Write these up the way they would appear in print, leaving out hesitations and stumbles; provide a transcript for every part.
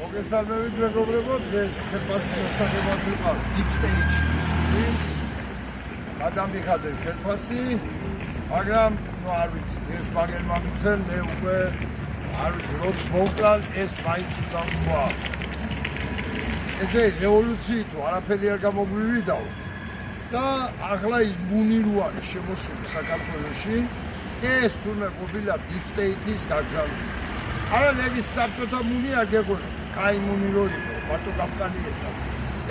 მოგესალმებით მეგობრებო, დღეს ხელფასის შესახებად ვიყავ Deep Stage ისული. გადამიხადე ხელფასი, მაგრამ არ ვიცი, დღეს მაგერმა მითხრენ, მე უკვე არ ვიცი, როც მოვკლან, ეს მაინც უნდა ვთქვა. ესე რევოლუცია თუ არაფერი არ გამოგვივიდაო და ახლა ის ბუნი რო არის შემოსული საქართველოში, ეს თურმე ყოფილა Deep State-ის გაგზავნება. არა ლეგის საბჭოთა მუნი არ გეგონა, კაი მუნი რო იყო, მარტო გაფკანიეთა.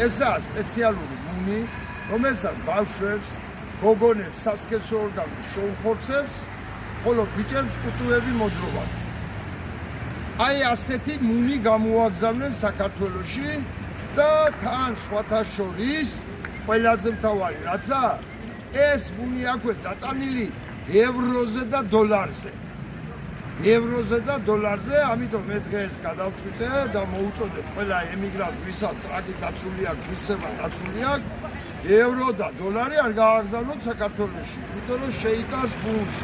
ესაა სპეციალური მუნი, რომელსაც ბავშვებს, გოგონებს, სასქესო ორგანოს შეუხორცებს, ხოლო ბიჭებს კუტუები მოძრაობათ. აი ასეთი მუნი გამოაგზავნენ საქართველოში და თან სხვათა შორის ყველაზე მთავარი რაცა ეს მუნი აქვე დატანილი ევროზე და დოლარზე. ევროზე და დოლარზე, ამიტომ მე დღეს გადავწყვიტე და მოუწოდე ყველა ემიგრანტს, ვისაც ტრაგი დაცული აქვს, ვისება დაცული აქვს, ევრო და დოლარი არ გააგზავნოთ საქართველოში, იმიტომ რომ შეიტანს ბურს.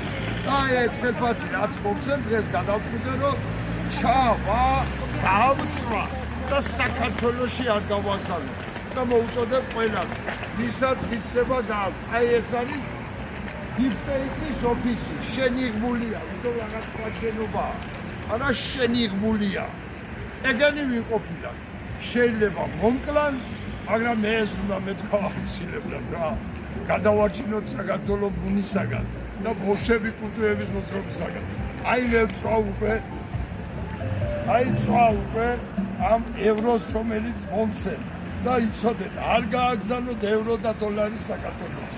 და ეს ხელფასი რაც მოგცემ, დღეს გადავწყვიტე რომ ჩავა დავწვა და საქართველოში არ გავაგზავნო. და მოუწოდებ ყველას, ვისაც გიცება გააქვს. აი ეს არის Deep State-ის ოფისი, შენიღმულია, იმიტომ რაღაც სხვა შენობაა. არა შენიღმულია. ეგენი ვიყოფილა. შეიძლება მომკლან, მაგრამ მე ეს უნდა მეთქვა აუცილებლად რა. გადავარჩინოთ საქართველოს ბუნისაგან და ბოლშევი კულტურების მოძრაობისაგან. აი მე ვწვა უკვე ამ ევროს, რომელიც მომცემ და იცოდეთ, არ გააგზავნოთ ევრო და დოლარი საქართველოში.